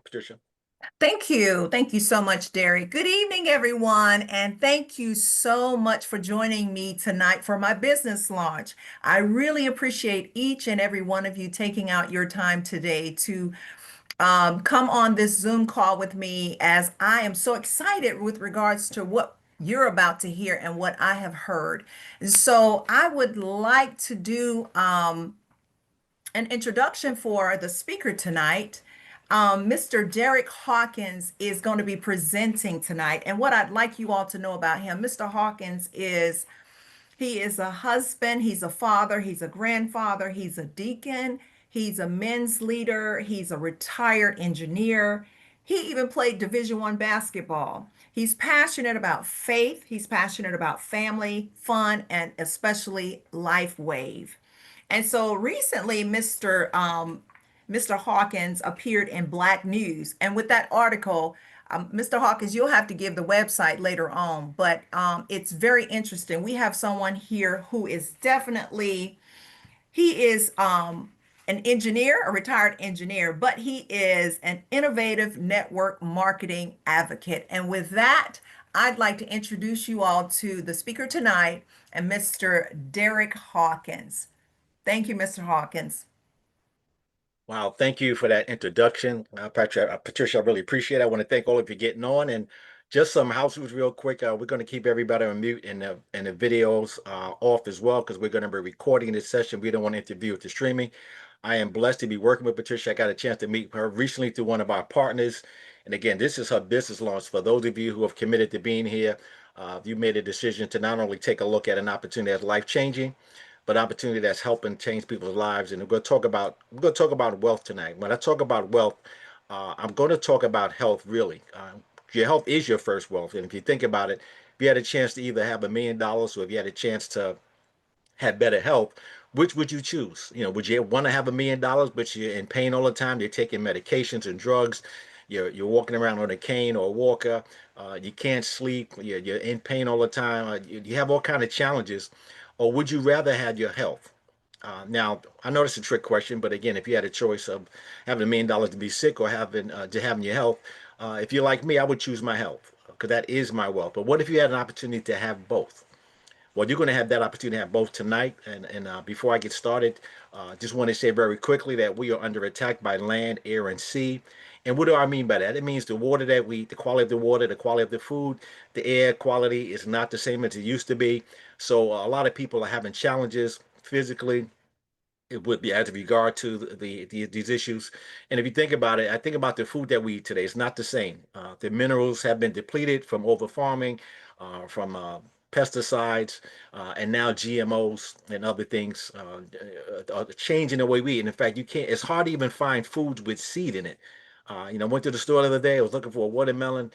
Patricia. Thank you. Thank you so much, Derek. Good evening, everyone. And thank you so much for joining me tonight for my business launch. I really appreciate each and every one of you taking out your time today to come on this Zoom call with me as I am so excited with regards to what you're about to hear and what I have heard. So I would like to do an introduction for the speaker tonight. Mr. Derek Hawkins is going to be presenting tonight. And what I'd like you all to know about him, Mr. Hawkins is he is a husband, he's a father, he's a grandfather, he's a deacon, he's a men's leader, he's a retired engineer. He even played Division I basketball. He's passionate about faith, he's passionate about family, fun, and especially life wave. And so recently, Mr. Hawkins appeared in Black News. And with that article, Mr. Hawkins, you'll have to give the website later on, but it's very interesting. We have someone here who is definitely, he is an engineer, a retired engineer, but he is an innovative network marketing advocate. And with that, I'd like to introduce you all to the speaker tonight and Mr. Derek Hawkins. Thank you, Mr. Hawkins. Wow, thank you for that introduction, Patricia. I really appreciate it. I want to thank all of you getting on, and just some house rules real quick. We're going to keep everybody on mute and the videos off as well because we're going to be recording this session. We don't want to interfere with the streaming. I am blessed to be working with Patricia. I got a chance to meet her recently through one of our partners. And again, this is her business launch. For those of you who have committed to being here, you made a decision to not only take a look at an opportunity that's life-changing, but opportunity that's helping change people's lives. And we're going to talk about wealth tonight. When I talk about wealth, I'm going to talk about health really. Your health is your first wealth. And if you think about it, if you had a chance to either have $1 million or if you had a chance to have better health, which would you choose? Would you want to have $1 million, but you're in pain all the time? You're taking medications and drugs. You're walking around on a cane or a walker. You can't sleep. You're in pain all the time. You have all kind of challenges. Or would you rather have your health? Now, I know it's a trick question, but again, if you had a choice of having $1 million to be sick or having your health, if you're like me, I would choose my health because that is my wealth. But what if you had an opportunity to have both? Well, you're going to have that opportunity to have both tonight. And before I get started, just want to say very quickly that we are under attack by land, air, and sea. And what do I mean by that? It means the water the quality of the water, the quality of the food, the air quality is not the same as it used to be. So a lot of people are having challenges physically. It would be as regard to these issues. And if you think about it, I think about the food that we eat today. It's not the same. The minerals have been depleted from over farming, from pesticides, and now GMOs and other things are changing the way we eat. And in fact, you can't. It's hard to even find foods with seed in it. I went to the store the other day. I was looking for a watermelon,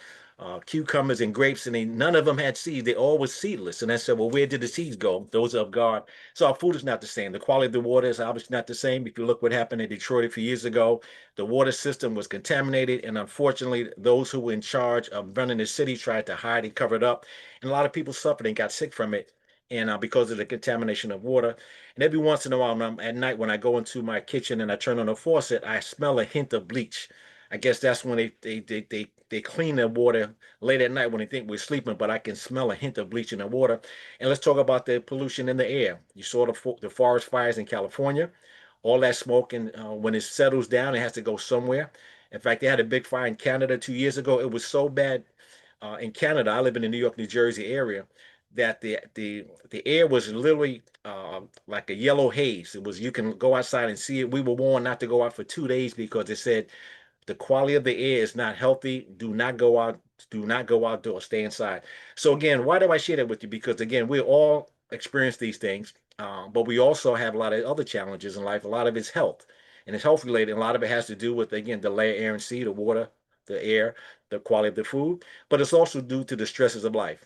cucumbers, and grapes, and none of them had seeds. They all were seedless. And I said, well, where did the seeds go? Those are of God. So our food is not the same. The quality of the water is obviously not the same. If you look what happened in Detroit a few years ago, the water system was contaminated, and unfortunately, those who were in charge of running the city tried to hide and cover it up, and a lot of people suffered and got sick from it. And because of the contamination of water, and every once in a while, at night when I go into my kitchen and I turn on the faucet, I smell a hint of bleach. I guess that's when they clean the water late at night when they think we're sleeping, but I can smell a hint of bleach in the water. And let's talk about the pollution in the air. You saw the forest fires in California. All that smoke, and when it settles down, it has to go somewhere. In fact, they had a big fire in Canada 2 years ago. It was so bad in Canada. I live in the New York, New Jersey area that the air was literally like a yellow haze. It was you can go outside and see it. We were warned not to go out for 2 days because it said the quality of the air is not healthy. Do not go out. Do not go outdoors. Stay inside. So again, why do I share that with you? Because again, we all experience these things, but we also have a lot of other challenges in life. A lot of it's health, and it's health related. A lot of it has to do with again the layer, air, and sea, the water, the air, the quality of the food. But it's also due to the stresses of life.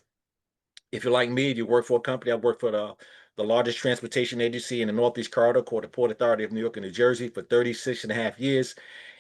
If you're like me, you work for a company. I work for the largest transportation agency in the Northeast Corridor called the Port Authority of New York and New Jersey for 36 and a half years.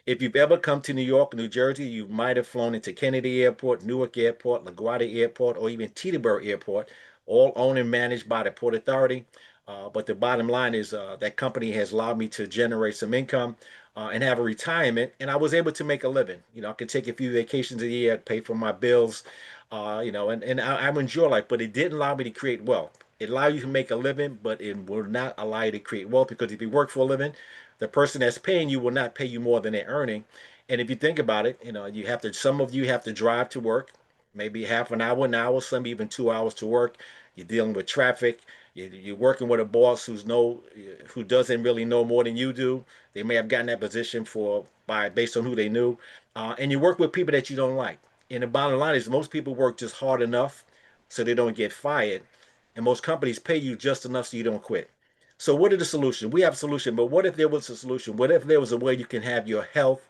If you've ever come to New York, New Jersey, you might have flown into Kennedy Airport, Newark Airport, LaGuardia Airport, or even Teterboro Airport, all owned and managed by the Port Authority. But the bottom line is that company has allowed me to generate some income and have a retirement. And I was able to make a living. I could take a few vacations a year, pay for my bills, and I enjoy life. But it didn't allow me to create wealth. It allowed you to make a living, but it will not allow you to create wealth, because if you work for a living, the person that's paying you will not pay you more than they're earning. And if you think about it, you have to, some of you have to drive to work, maybe half an hour, some even 2 hours to work. You're dealing with traffic. You're working with a boss who doesn't really know more than you do. They may have gotten that position based on who they knew, and you work with people that you don't like. And the bottom line is, most people work just hard enough so they don't get fired, and most companies pay you just enough so you don't quit. So what are the solutions? We have a solution, but what if there was a solution? What if there was a way you can have your health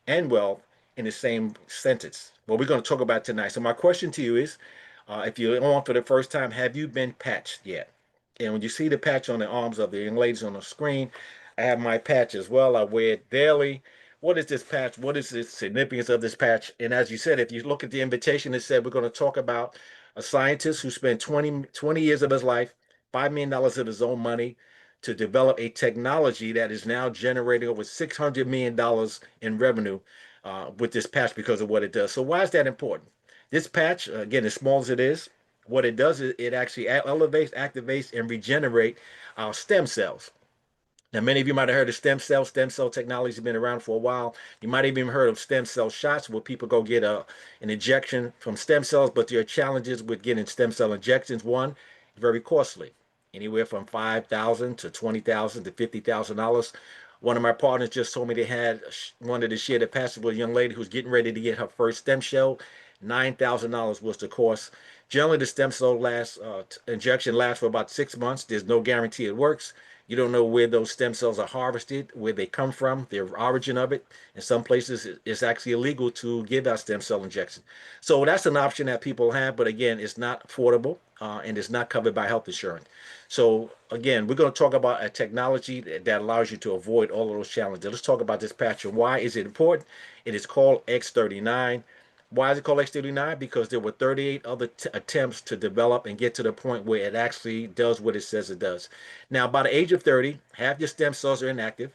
and wealth in the same sentence? Well, we're going to talk about tonight. So my question to you is, if you're on for the first time, have you been patched yet? And when you see the patch on the arms of the young ladies on the screen, I have my patch as well. I wear it daily. What is this patch? What is the significance of this patch? And as you said, if you look at the invitation, it said we're going to talk about a scientist who spent 20 years of his life, $5 million of his own money, to develop a technology that is now generating over $600 million in revenue with this patch because of what it does. So why is that important? This patch, again, as small as it is, what it does is it actually elevates, activates, and regenerate our stem cells. Now, many of you might have heard of stem cells. Stem cell technology has been around for a while. You might have even heard of stem cell shots, where people go get an injection from stem cells, but there are challenges with getting stem cell injections. One, very costly, anywhere from $5,000 to $20,000 to $50,000. One of my partners just told me they had wanted to share the passage with a young lady who's getting ready to get her first stem cell. $9,000 was the cost. Generally, the stem cell injection lasts for about 6 months. There's no guarantee it works. You don't know where those stem cells are harvested, where they come from, the origin of it. In some places, it's actually illegal to give out stem cell injection. So that's an option that people have, but again, it's not affordable, and it's not covered by health insurance. So again, we're going to talk about a technology that allows you to avoid all of those challenges. Let's talk about this patch and why is it important. It is called X39. Why is it called X39? Because there were 38 other attempts to develop and get to the point where it actually does what it says it does. Now, by the age of 30, half your stem cells are inactive.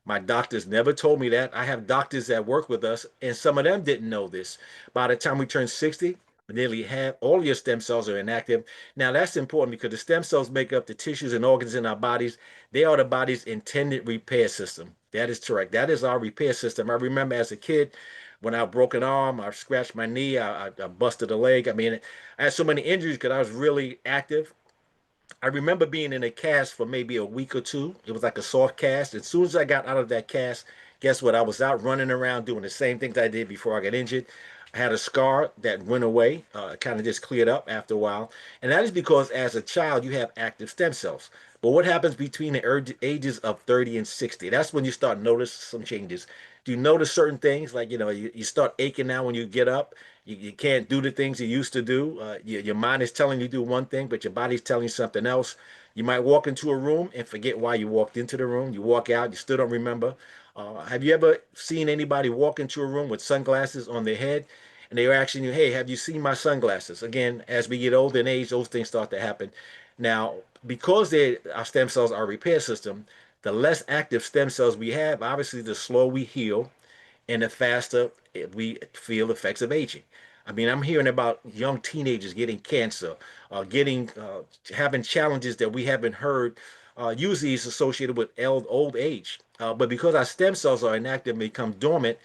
My doctors never told me that. I have doctors that work with us, and some of them didn't know this. By the time we turn 60, nearly half all your stem cells are inactive. Now, that's important because the stem cells make up the tissues and organs in our bodies. They are the body's intended repair system. That is correct. That is our repair system. I remember as a kid, when I broke an arm, I scratched my knee, I busted a leg. I mean, I had so many injuries because I was really active. I remember being in a cast for maybe a week or two. It was like a soft cast. As soon as I got out of that cast, guess what? I was out running around doing the same things I did before I got injured. I had a scar that went away, kind of just cleared up after a while. And that is because as a child, you have active stem cells. But what happens between the ages of 30 and 60? That's when you start notice some changes. Do you notice certain things? Like, you start aching now when you get up. You can't do the things you used to do. Your mind is telling you to do one thing, but your body's telling you something else. You might walk into a room and forget why you walked into the room. You walk out, you still don't remember. Have you ever seen anybody walk into a room with sunglasses on their head and they were asking you, hey, have you seen my sunglasses? Again, as we get older in age, those things start to happen. Now, because our stem cells are a repair system, the less active stem cells we have, obviously, the slower we heal and the faster we feel the effects of aging. I mean, I'm hearing about young teenagers getting cancer, having challenges that we haven't heard. Usually, it's associated with old age. But because our stem cells are inactive and become dormant,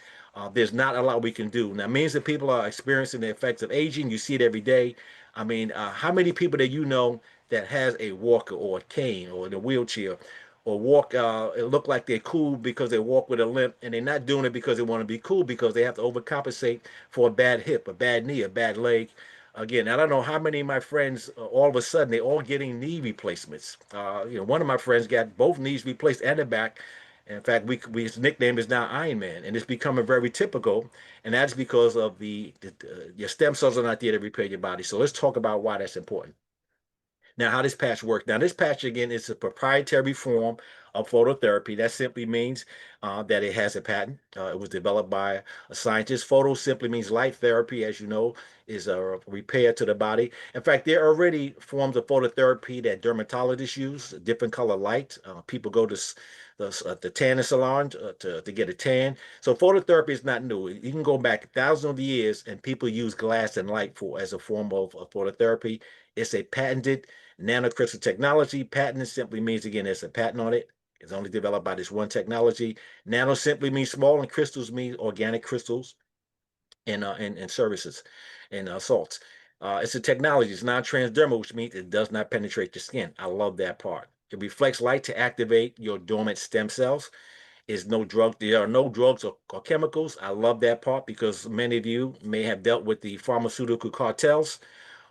there's not a lot we can do. Now, it means that people are experiencing the effects of aging. You see it every day. I mean, how many people that you know that has a walker or a cane or in a wheelchair or walk, it look like they're cool because they walk with a limp, and they're not doing it because they want to be cool, because they have to overcompensate for a bad hip, a bad knee, a bad leg. Again, I don't know how many of my friends, all of a sudden, they're all getting knee replacements. One of my friends got both knees replaced and the back. In fact, his nickname is now Iron Man, and it's becoming very typical. And that's because of your stem cells are not there to repair your body. So let's talk about why that's important. Now, how this patch works. Now, this patch, again, is a proprietary form of phototherapy. That simply means that it has a patent. It was developed by a scientist. Photo simply means light therapy, as you know, is a repair to the body. In fact, there are already forms of phototherapy that dermatologists use, different color light. People go to the tanning salon to get a tan. So phototherapy is not new. You can go back thousands of years, and people use glass and light for as a form of phototherapy. It's a patented nanocrystal technology. Patented simply means, again, there's a patent on it. It's only developed by this one technology. Nano simply means small, and crystals mean organic crystals and services and salts. It's a technology. It's non-transdermal, which means it does not penetrate the skin. I love that part. It reflects light to activate your dormant stem cells. Is no drug. There are no drugs or chemicals. I love that part because many of you may have dealt with the pharmaceutical cartels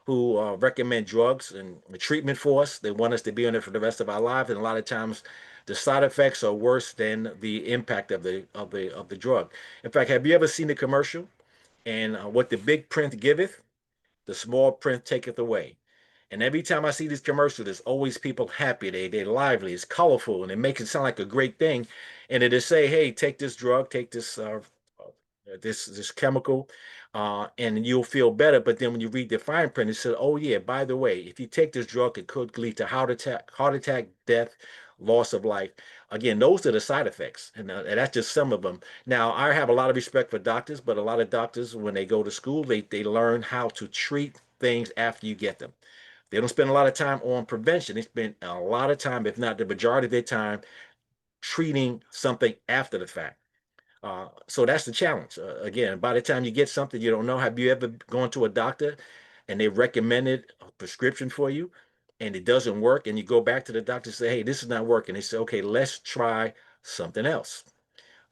who recommend drugs and treatment for us. They want us to be on it for the rest of our lives, and a lot of times the side effects are worse than the impact of the drug. In fact, have you ever seen the commercial? And what the big print giveth, the small print taketh away. And every time I see these commercials, there's always people happy. They're lively, it's colorful, and it makes it sound like a great thing. And it is say, hey, take this drug, take this chemical, and you'll feel better. But then when you read the fine print, it says, oh yeah, by the way, if you take this drug, it could lead to heart attack, death, loss of life. Again, those are the side effects, and that's just some of them. Now, I have a lot of respect for doctors, but a lot of doctors, when they go to school, they learn how to treat things after you get them. They don't spend a lot of time on prevention. They spend a lot of time, if not the majority of their time, treating something after the fact. So that's the challenge. Again, by the time you get something you don't know, have you ever gone to a doctor and they recommended a prescription for you and it doesn't work, and you go back to the doctor and say, hey, this is not working. They say, okay, let's try something else.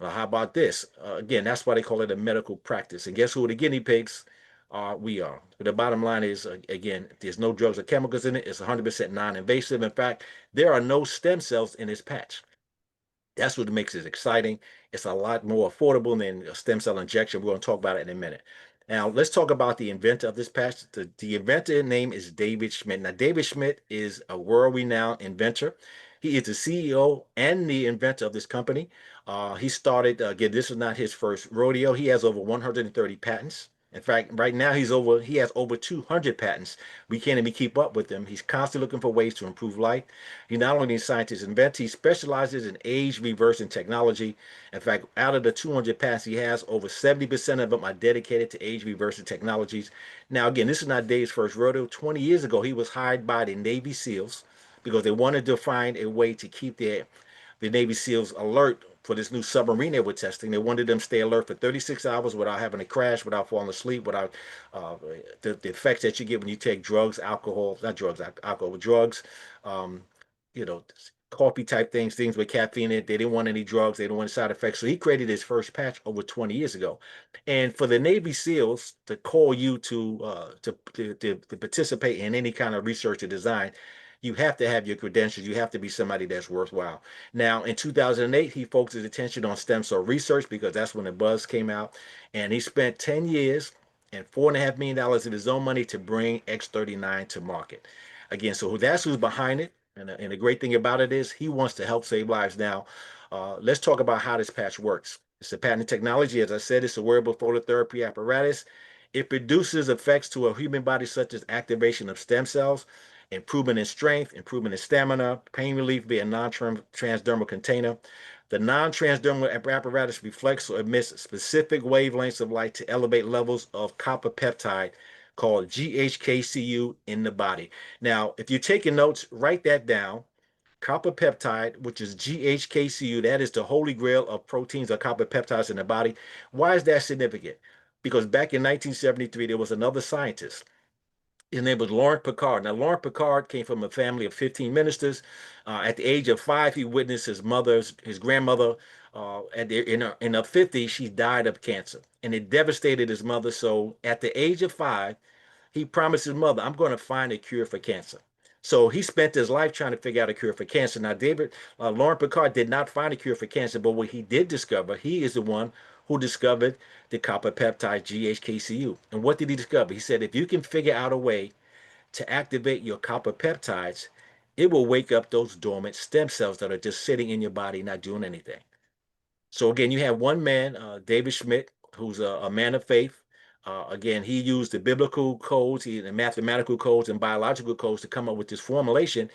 How about this? Again, that's why they call it a medical practice. And guess who the guinea pigs are? We are. But the bottom line is, again, there's no drugs or chemicals in it. It's 100% non-invasive. In fact, there are no stem cells in this patch. That's what makes it exciting. It's a lot more affordable than a stem cell injection. We're going to talk about it in a minute. Now, let's talk about the inventor of this patch. The inventor name is David Schmidt. Now, David Schmidt is a world-renowned inventor. He is the CEO and the inventor of this company. He started, again, this is not his first rodeo. He has over 130 patents. In fact, right now he has over 200 patents. We can't even keep up with them. He's constantly looking for ways to improve life. He not only is a scientist and inventor, he specializes in age reversing technology. In fact, out of the 200 patents he has, over 70% of them are dedicated to age reversing technologies. Now, again, this is not Dave's first rodeo. 20 years ago, he was hired by the Navy SEALs because they wanted to find a way to keep the Navy SEALs alert for this new submarine they were testing. They wanted them to stay alert for 36 hours without having a crash, without falling asleep, without the effects that you get when you take drugs, alcohol, not drugs, alcohol, drugs, um, you know, coffee type things, things with caffeine in it. They didn't want any drugs. They didn't want side effects. So he created his first patch over 20 years ago. And for the Navy SEALs to call you to participate in any kind of research or design, you have to have your credentials. You have to be somebody that's worthwhile. Now, in 2008, he focused his attention on stem cell research because that's when the buzz came out. And he spent 10 years and $4.5 million of his own money to bring X39 to market. Again, so that's who's behind it. And the great thing about it is he wants to help save lives. Now, let's talk about how this patch works. It's a patented technology. As I said, it's a wearable phototherapy apparatus. It produces effects to a human body such as activation of stem cells, improvement in strength, improvement in stamina, pain relief via non-transdermal container. The non-transdermal apparatus reflects or emits specific wavelengths of light to elevate levels of copper peptide called GHKCU in the body. Now, if you're taking notes, write that down. Copper peptide, which is GHKCU, that is the holy grail of proteins or copper peptides in the body. Why is that significant? Because back in 1973, there was another scientist. His name was Laurent Picard. Now, Laurent Picard came from a family of 15 ministers. At the age of 5, he witnessed his grandmother, in her 50s, she died of cancer. And it devastated his mother. So at the age of 5, he promised his mother, I'm going to find a cure for cancer. So he spent his life trying to figure out a cure for cancer. Now, Laurent Picard did not find a cure for cancer, but what he did discover, he is the one who discovered the copper peptide GHKCU. And what did he discover? He said, if you can figure out a way to activate your copper peptides, it will wake up those dormant stem cells that are just sitting in your body, not doing anything. So again, you have one man, David Schmidt, who's a man of faith. Again, he used the biblical codes, the mathematical codes, and biological codes to come up with this formulation.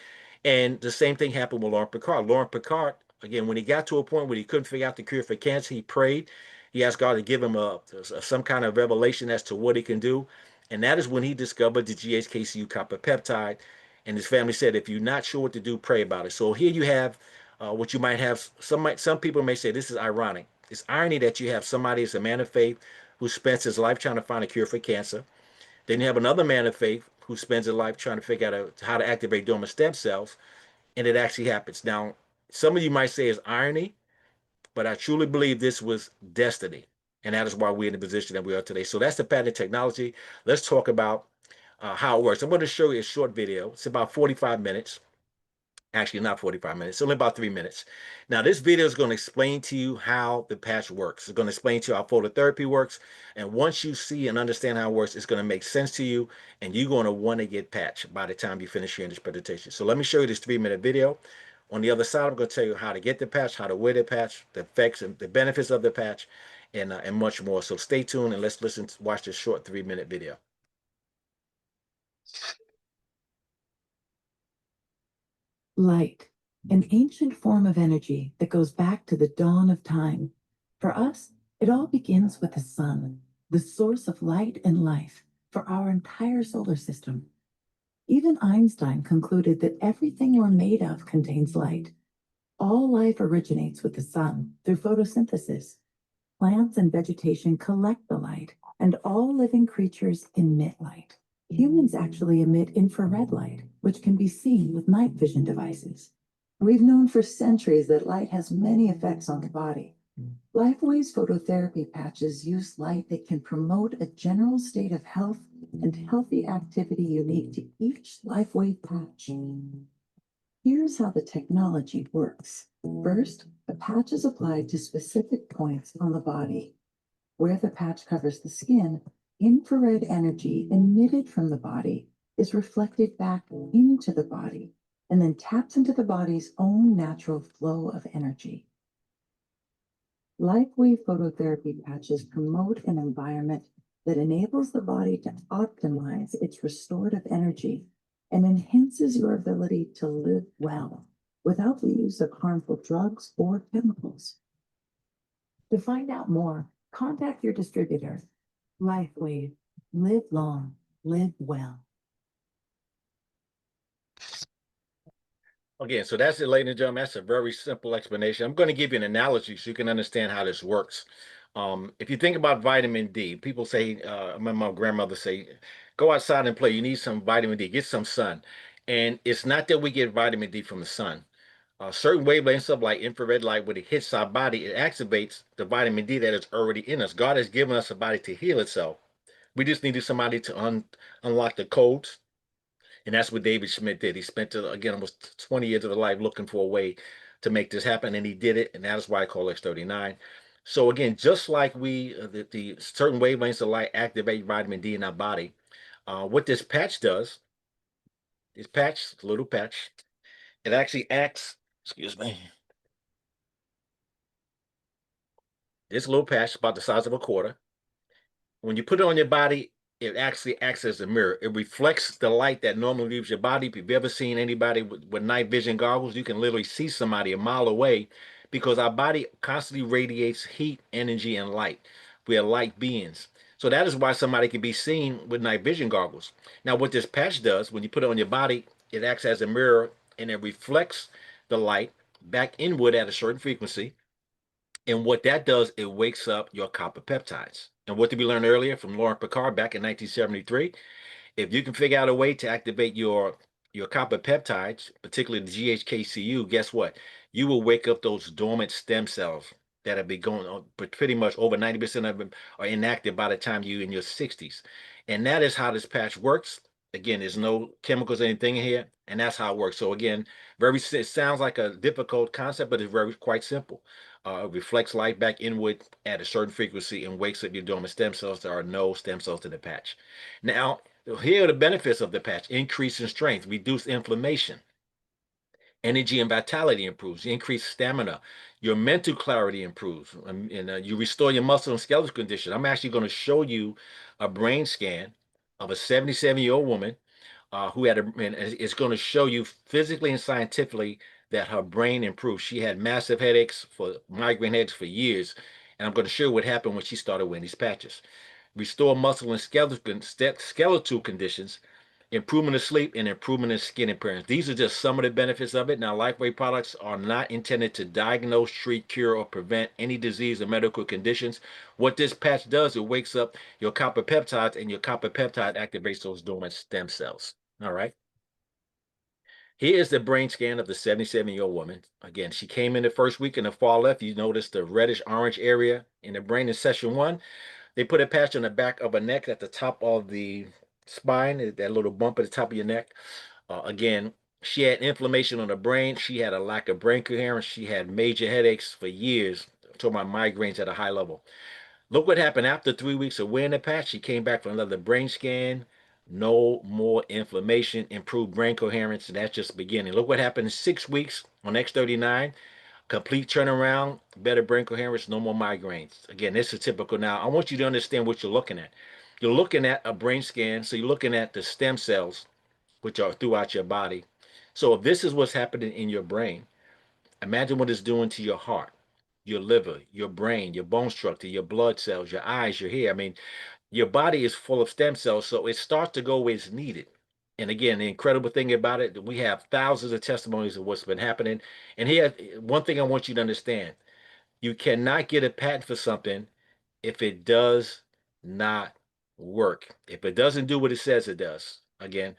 And the same thing happened with Lauren Picard. Lauren Picard, again, when he got to a point where he couldn't figure out the cure for cancer, he prayed. He asked God to give him some kind of revelation as to what he can do. And that is when he discovered the GHKCU copper peptide. And his family said, if you're not sure what to do, pray about it. So here you have what you might have. Some people may say this is ironic. It's irony that you have somebody as a man of faith who spends his life trying to find a cure for cancer. Then you have another man of faith who spends his life trying to figure out how to activate dormant stem cells, and it actually happens. Now, some of you might say it's irony, but I truly believe this was destiny, and that is why we're in the position that we are today. So that's the patented technology. Let's talk about how it works. I'm going to show you a short video. It's about 45 minutes. Actually, not 45 minutes, it's only about 3 minutes. Now, this video is going to explain to you how the patch works. It's going to explain to you how phototherapy works. And once you see and understand how it works, it's going to make sense to you. And you're going to want to get patched by the time you finish hearing this presentation. So let me show you this 3-minute video. On the other side, I'm going to tell you how to get the patch, how to wear the patch, the effects and the benefits of the patch, and much more. So stay tuned and let's watch this short 3-minute video. Light, an ancient form of energy that goes back to the dawn of time. For us, it all begins with the sun, the source of light and life for our entire solar system. Even Einstein concluded that everything we're made of contains light. All life originates with the sun through photosynthesis. Plants and vegetation collect the light, and all living creatures emit light. Humans actually emit infrared light, which can be seen with night vision devices. We've known for centuries that light has many effects on the body. LifeWave's phototherapy patches use light that can promote a general state of health and healthy activity unique to each LifeWave patch. Here's how the technology works. First, the patch is applied to specific points on the body. Where the patch covers the skin, infrared energy emitted from the body is reflected back into the body and then taps into the body's own natural flow of energy. LifeWave phototherapy patches promote an environment that enables the body to optimize its restorative energy and enhances your ability to live well without the use of harmful drugs or chemicals. To find out more, contact your distributor. LifeWave, live long, live well. Again, so that's it, ladies and gentlemen. That's a very simple explanation. I'm going to give you an analogy so you can understand how this works. If you think about vitamin D, people say, I remember my grandmother say, go outside and play. You need some vitamin D, get some sun. And it's not that we get vitamin D from the sun. Certain wavelengths of light, infrared light, when it hits our body, it activates the vitamin D that is already in us. God has given us a body to heal itself. We just needed somebody to unlock the codes. And that's what David Schmidt did. He spent, again, almost 20 years of his life looking for a way to make this happen, and he did it, and that is why I call X39. So again, just like the certain wavelengths of light activate vitamin D in our body, what this patch does, this patch, little patch, it actually acts, excuse me, this little patch about the size of a quarter. When you put it on your body, it actually acts as a mirror. It reflects the light that normally leaves your body. If you've ever seen anybody with night vision goggles, you can literally see somebody a mile away because our body constantly radiates heat, energy, and light. We are light beings. So that is why somebody can be seen with night vision goggles. Now, what this patch does, when you put it on your body, it acts as a mirror and it reflects the light back inward at a certain frequency. And what that does, it wakes up your copper peptides. And what did we learn earlier from Lauren Picard back in 1973? If you can figure out a way to activate your copper peptides, particularly the GHKCU, guess what? You will wake up those dormant stem cells that have been going on, but pretty much over 90% of them are inactive by the time you're in your 60s. And that is how this patch works. Again, there's no chemicals or anything in here, and that's how it works. So again, it sounds like a difficult concept, but it's very quite simple. Reflects light back inward at a certain frequency and wakes up your dormant stem cells. There are no stem cells in the patch. Now, here are the benefits of the patch: increase in strength, reduce inflammation, Energy and vitality improves. You increase stamina. Your mental clarity improves, and you restore your muscle and skeletal condition. I'm actually going to show you a brain scan of a 77-year-old woman who had and it's going to show you physically and scientifically that her brain improved. She had massive headaches for migraine headaches for years, and I'm going to show you what happened when she started wearing these patches. Restore muscle and skeletal conditions, improvement of sleep, and improvement in skin appearance. These are just some of the benefits of it. Now, LifeWay products are not intended to diagnose, treat, cure, or prevent any disease or medical conditions. What this patch does, it wakes up your copper peptides, and your copper peptide activates those dormant stem cells. All right. Here is the brain scan of the 77-year-old woman. Again, she came in the first week in the far left. You notice the reddish orange area in the brain in session one. They put a patch on the back of her neck at the top of the spine, that little bump at the top of your neck. Again, she had inflammation on the brain. She had a lack of brain coherence. She had major headaches for years. I'm talking about migraines at a high level. Look what happened after 3 weeks of wearing the patch. She came back for another brain scan. No more inflammation, improved brain coherence, and that's just the beginning. Look what happened in 6 weeks on X39. Complete turnaround, better brain coherence, no more migraines. Again, this is typical. Now, I want you to understand what you're looking at. You're looking at a brain scan, so you're looking at the stem cells, which are throughout your body. So if this is what's happening in your brain, imagine what it's doing to your heart, your liver, your brain, your bone structure, your blood cells, your eyes, your hair. I mean, your body is full of stem cells, so it starts to go where it's needed. And again, the incredible thing about it, we have thousands of testimonies of what's been happening. And here, one thing I want you to understand, you cannot get a patent for something if it does not work. If it doesn't do what it says it does. Again,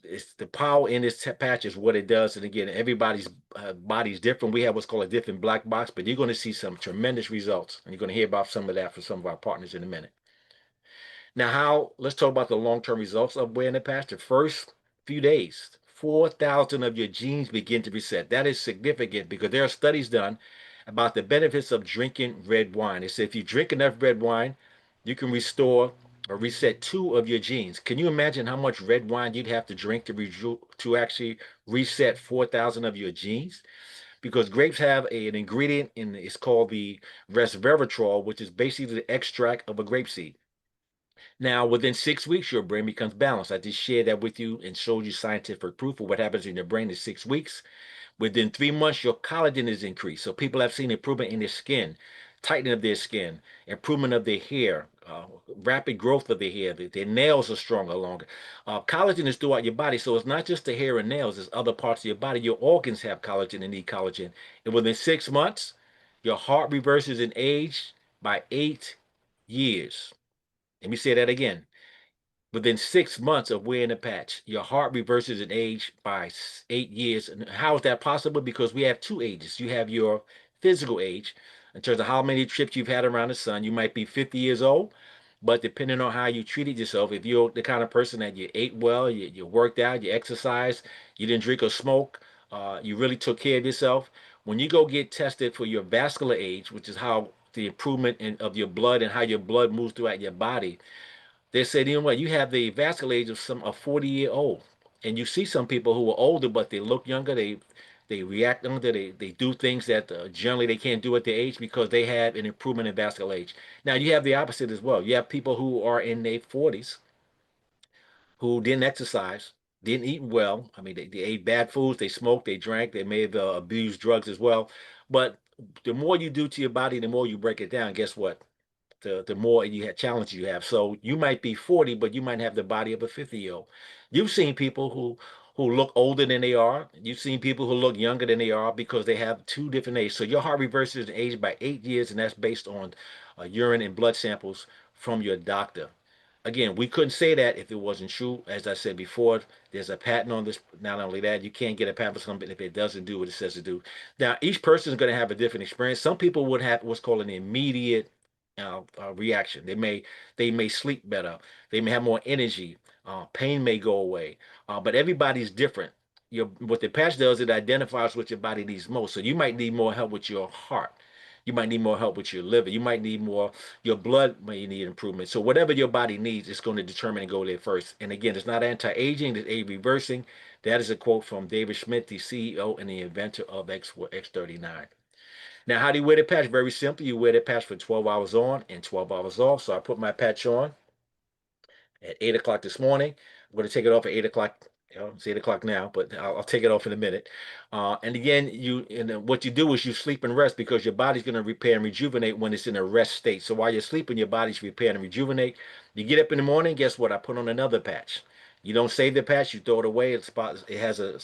it's the power in this patch is what it does. And again, everybody's body is different. We have what's called a different black box, but you're going to see some tremendous results. And you're going to hear about some of that from some of our partners in a minute. Now, let's talk about the long-term results of wearing the patch. The first few days, 4,000 of your genes begin to reset. That is significant because there are studies done about the benefits of drinking red wine. They say if you drink enough red wine, you can restore or reset 2 of your genes. Can you imagine how much red wine you'd have to drink to actually reset 4,000 of your genes? Because grapes have an ingredient in it's called the resveratrol, which is basically the extract of a grape seed. Now, within 6 weeks, your brain becomes balanced. I just shared that with you and showed you scientific proof of what happens in your brain in 6 weeks. Within 3 months, your collagen is increased. So people have seen improvement in their skin, tightening of their skin, improvement of their hair, rapid growth of their hair. Their nails are stronger, longer. Collagen is throughout your body. So it's not just the hair and nails, it's other parts of your body. Your organs have collagen and need collagen. And within 6 months, your heart reverses in age by 8 years. Let me say that again. Within 6 months of wearing a patch, your heart reverses in age by 8 years. And how is that possible? Because we have two ages. You have your physical age, in terms of how many trips you've had around the sun. You might be 50 years old, but depending on how you treated yourself, if you're the kind of person that you ate well, you worked out, you exercised, you didn't drink or smoke, you really took care of yourself. When you go get tested for your vascular age, which is how the improvement of your blood and how your blood moves throughout your body, they said, you know what, you have the vascular age of some a 40-year-old. And you see some people who are older, but they look younger. They react younger. They do things that generally they can't do at their age because they have an improvement in vascular age. Now you have the opposite as well. You have people who are in their 40s who didn't exercise, didn't eat well. I mean, they ate bad foods, they smoked, they drank, they may have abused drugs as well. But the more you do to your body, the more you break it down. Guess what? The more you have challenges you have. So you might be 40, but you might have the body of a 50-year-old. You've seen people who look older than they are. You've seen people who look younger than they are because they have two different ages. So your heart reverses in age by 8 years, and that's based on urine and blood samples from your doctor. Again, we couldn't say that if it wasn't true. As I said before, there's a patent on this. Not only that, you can't get a patent for something if it doesn't do what it says to do. Now, each person is going to have a different experience. Some people would have what's called an immediate reaction. They may sleep better. They may have more energy. Pain may go away. But everybody's different. What the patch does, it identifies what your body needs most. So you might need more help with your heart. You might need more help with your liver. You might need more, your blood may need improvement. So whatever your body needs, it's going to determine and go there first. And again, it's not anti-aging, it's age reversing. That is a quote from David Schmidt, the CEO and the inventor of X39. Now, how do you wear the patch? Very simple. You wear the patch for 12 hours on and 12 hours off. So I put my patch on at 8 o'clock this morning. I'm going to take it off at 8 o'clock. It's 8 o'clock now, but I'll take it off in a minute. And again, what you do is you sleep and rest because your body's going to repair and rejuvenate when it's in a rest state. So while you're sleeping, your body's repairing and rejuvenate. You get up in the morning, guess what? I put on another patch. You don't save the patch, you throw it away. It's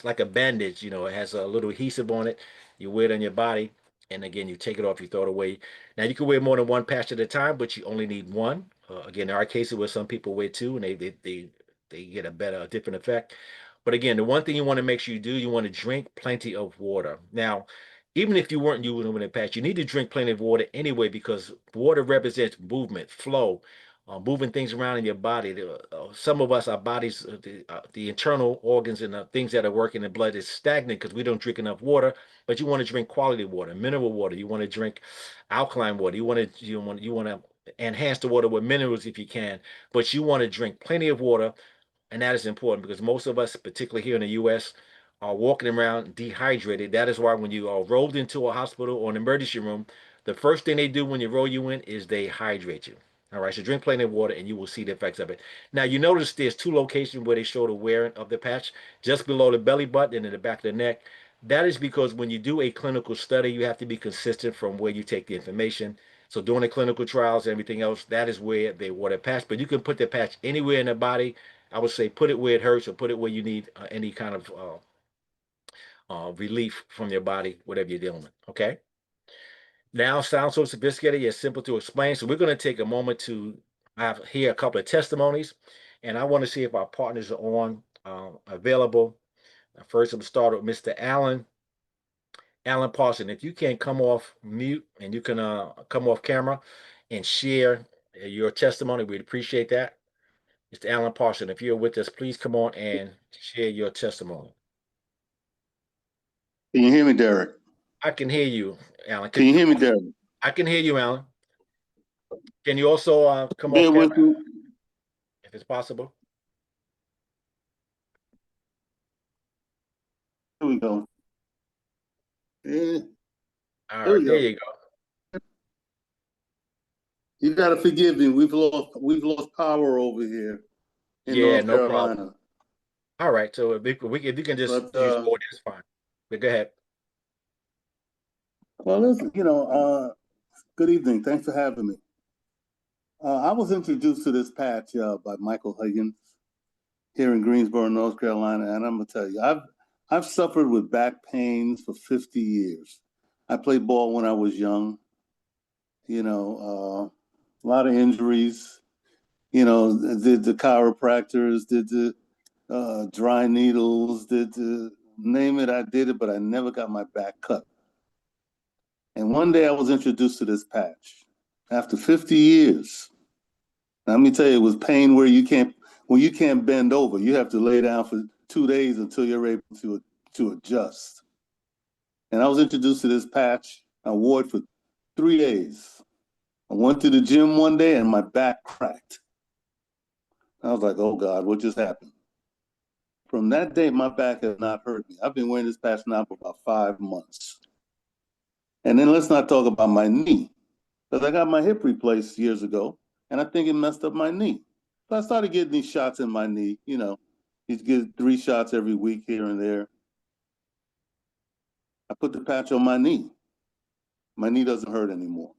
like a bandage, it has a little adhesive on it. You wear it on your body, and again, you take it off, you throw it away. Now you can wear more than one patch at a time, but you only need one. Again, there are cases where some people wear two, and they get a different effect. But again, the one thing you want to make sure you do, you want to drink plenty of water. Now, even if you weren't using a patch, you need to drink plenty of water anyway because water represents movement, flow, moving things around in your body. Some of us, our bodies, the internal organs and the things that are working in the blood is stagnant because we don't drink enough water. But you want to drink quality water, mineral water. You want to drink alkaline water. You want to enhance the water with minerals if you can. But you want to drink plenty of water, and that is important because most of us, particularly here in the U.S., are walking around dehydrated. That is why when you are rolled into a hospital or an emergency room, the first thing they do when you roll you in is they hydrate you. All right, so drink plenty of water and you will see the effects of it. Now, you notice there's two locations where they show the wearing of the patch, just below the belly button and in the back of the neck. That is because when you do a clinical study, you have to be consistent from where you take the information. So during the clinical trials and everything else, that is where they wear the patch. But you can put the patch anywhere in the body. I would say put it where it hurts or put it where you need any kind of relief from your body, whatever you're dealing with. Okay. Now, sounds so sophisticated, yet simple to explain. So we're going to take a moment to hear a couple of testimonies, and I want to see if our partners are on available. First, I'm start with Mr. Alan Parson. If you can come off mute and you can come off camera and share your testimony, we'd appreciate that. Mr. Alan Parson, if you're with us, please come on and share your testimony. Can you hear me, Derek? I can hear you, Alan. Can you hear me, Derek? I can hear you, Alan. Can you also come Bear off with camera me. if it's possible? Here we go. Yeah, All there right, we there go. you go. You gotta forgive me. We've lost power over here in Yeah, North no problem. Carolina. All right, so if you can just But use audio, that's fine. But go ahead. well, listen, good evening. Thanks for having me. I was introduced to this patch by Michael Higgins here in Greensboro, North Carolina, and I'm gonna tell you, I've suffered with back pains for 50 years. I played ball when I was young. A lot of injuries. Did the chiropractors, did the dry needles, did the name it, I did it, but I never got my back cut. And one day I was introduced to this patch after 50 years. Now, let me tell you, it was pain where you can't bend over. You have to lay down for 2 days until you're able to adjust. And I was introduced to this patch. I wore it for 3 days. I went to the gym one day and my back cracked. I was like, oh God, what just happened? From that day, my back has not hurt me. I've been wearing this patch now for about 5 months. And then let's not talk about my knee, because I got my hip replaced years ago, and I think it messed up my knee. So I started getting these shots in my knee. You get 3 shots every week here and there. I put the patch on my knee. My knee doesn't hurt anymore.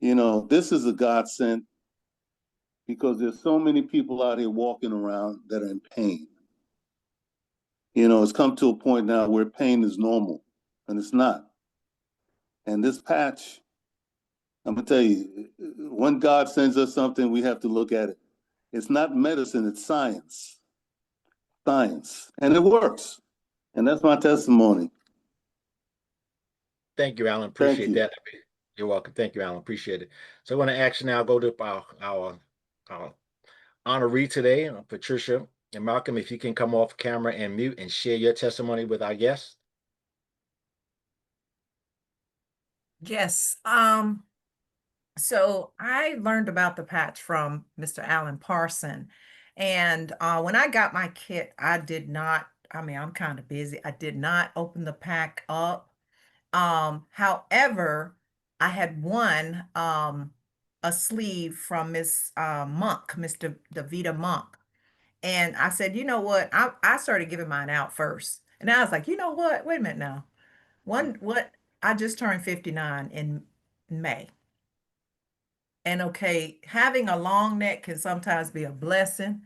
This is a godsend because there's so many people out here walking around that are in pain. It's come to a point now where pain is normal, and it's not. And this patch, I'm gonna tell you, when God sends us something, we have to look at it. It's not medicine, it's science. Science. And it works. And that's my testimony. Thank you, Alan. Thank Appreciate you. that. You're welcome. Thank you, Alan. Appreciate it. So I'm going to ask you now, go to our honoree today, Patricia and Malcolm, if you can come off camera and mute and share your testimony with our guests. Yes. So I learned about the patch from Mr. Alan Parson. And when I got my kit, I did not, I mean, I'm kind of busy. I did not open the pack up. However, I had won a sleeve from Miss Monk, Mr. Davita Monk. And I said, you know what? I started giving mine out first. And I was like, you know what? Wait a minute now. What I just turned 59 in May. And okay, having a long neck can sometimes be a blessing,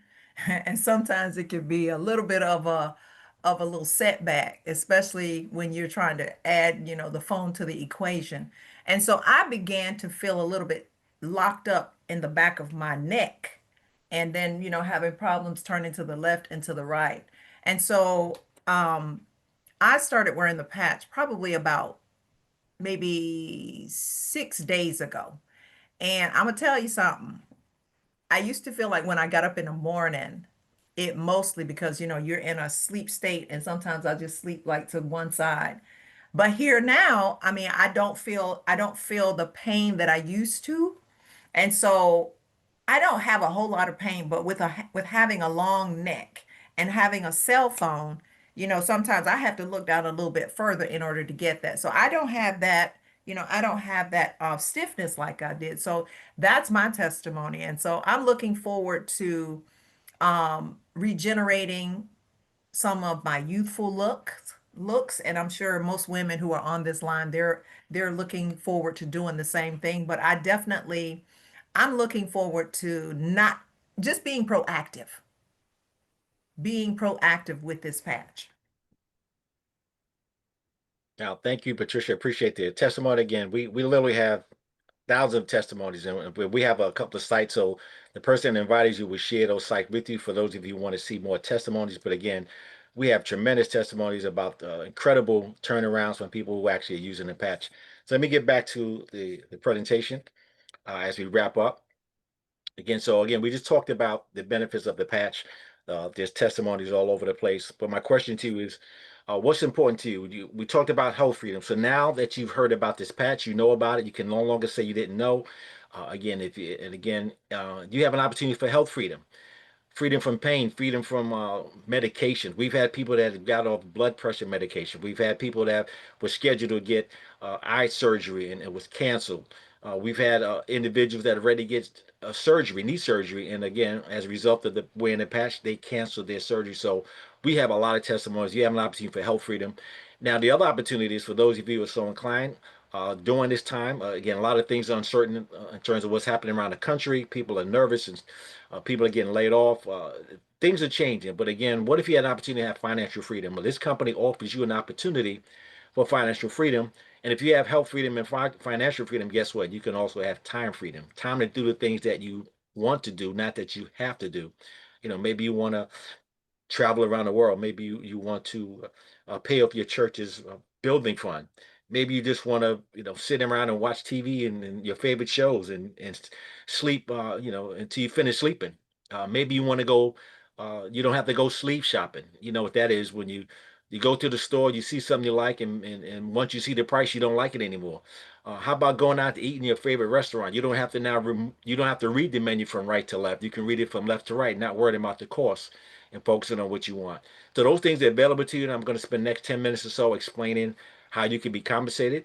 and sometimes it can be a little bit of a little setback, especially when you're trying to add, the phone to the equation. And so I began to feel a little bit locked up in the back of my neck, and then, having problems turning to the left and to the right. And so I started wearing the patch probably about maybe 6 days ago. And I'm gonna tell you something. I used to feel like when I got up in the morning, it mostly because you're in a sleep state, and sometimes I just sleep like to one side. But here now, I mean, I don't feel the pain that I used to. And so I don't have a whole lot of pain, but with having a long neck and having a cell phone, sometimes I have to look down a little bit further in order to get that. So I don't have that, I don't have that stiffness like I did. So that's my testimony. And so I'm looking forward to regenerating some of my youthful looks, and I'm sure most women who are on this line, they're looking forward to doing the same thing. But I'm looking forward to not just being proactive with this patch. Now, thank you, Patricia. Appreciate the testimony again. We literally have thousands of testimonies, and we have a couple of sites. So the person that invited you will share those sites with you for those of you who want to see more testimonies. But again, we have tremendous testimonies about incredible turnarounds from people who actually are using the patch. So let me get back to the presentation as we wrap up. Again, we just talked about the benefits of the patch. There's testimonies all over the place. But my question to you is, what's important to you? We talked about health freedom. So now that you've heard about this patch, you know about it. You can no longer say you didn't know. You have an opportunity for health freedom, freedom from pain, freedom from medication. We've had people that have got off blood pressure medication. We've had people that were scheduled to get eye surgery and it was canceled. We've had individuals that are ready to get surgery, knee surgery, and again, as a result of the wearing the patch, they canceled their surgery. So we have a lot of testimonies. You have an opportunity for health freedom. Now, the other opportunity is for those of you who are so inclined. During this time, again, a lot of things are uncertain in terms of what's happening around the country. People are nervous and people are getting laid off. Things are changing. But again, what if you had an opportunity to have financial freedom? Well, this company offers you an opportunity for financial freedom. And if you have health freedom and financial freedom, guess what? You can also have time freedom, time to do the things that you want to do, not that you have to do. Maybe you want to travel around the world. Maybe you want to pay off your church's building fund. Maybe you just want to, sit around and watch TV and your favorite shows and sleep, until you finish sleeping. Maybe you want to go, you don't have to go sleep shopping. You know what that is when you go to the store, you see something you like, and once you see the price, you don't like it anymore. How about going out to eat in your favorite restaurant? You don't have to you don't have to read the menu from right to left. You can read it from left to right, not worrying about the cost and focusing on what you want. So those things are available to you, and I'm going to spend the next 10 minutes or so explaining how you can be compensated.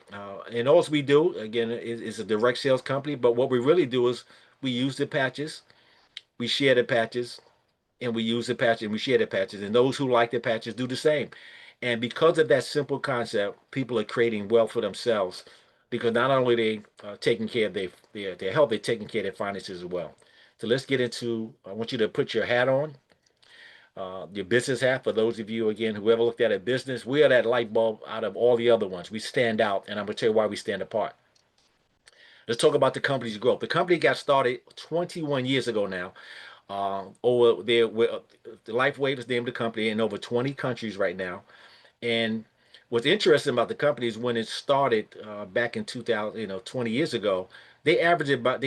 And all we do, again, is a direct sales company, but what we really do is we use the patches, we share the patches, and we use the patches, and we share the patches, and those who like the patches do the same. And because of that simple concept, people are creating wealth for themselves because not only they taking care of their health, they're taking care of their finances as well. So let's get into, I want you to put your hat on, your business hat. For those of you, again, who ever looked at a business, we are that light bulb out of all the other ones. We stand out, and I'm going to tell you why we stand apart. Let's talk about the company's growth. The company got started 21 years ago now. Over there, the LifeWave is named the company in over 20 countries right now. And what's interesting about the company is when it started back in 2000, 20 years ago, they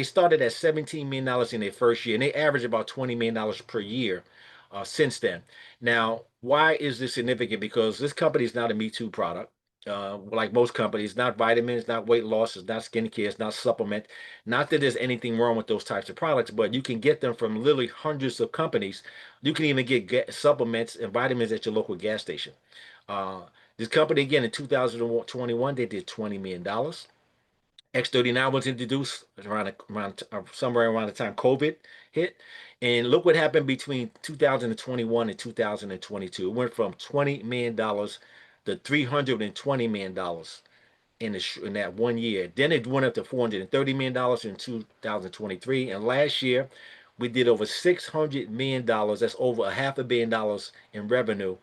started at $17 million in their first year, and they averaged about $20 million per year since then. Now, why is this significant? Because this company is not a Me Too product. like most companies, not vitamins, not weight loss, it's not skincare, it's not supplement. Not that there's anything wrong with those types of products, but you can get them from literally hundreds of companies. You can even get supplements and vitamins at your local gas station. Uh, this company, again, in 2021, they did $20 million. X39 was introduced somewhere around the time COVID hit. And look what happened between 2021 and 2022. It went from $20 million to $320 million in that 1 year. Then it went up to $430 million in 2023. And last year, we did over $600 million. That's over a $500 million in revenue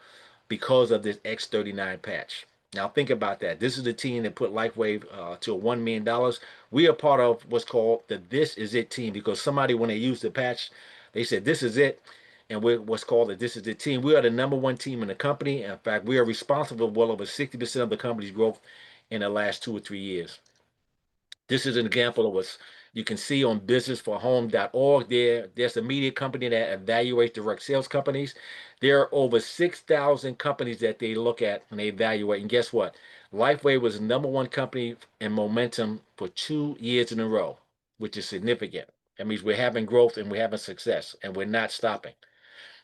because of this X39 patch. Now think about that. This is the team that put LifeWave to $1 million. We are part of what's called the This Is It team, because somebody, when they used the patch, they said, this is it. And we're what's called the This Is It team. We are the #1 team in the company. In fact, we are responsible for well over 60% of the company's growth in the last 2 or 3 years. This is an example of what you can see on businessforhome.org. There's a media company that evaluates direct sales companies. There are over 6,000 companies that they look at and they evaluate. And guess what? LifeWave was the #1 company in momentum for 2 years in a row, which is significant. That means we're having growth and we're having success and we're not stopping.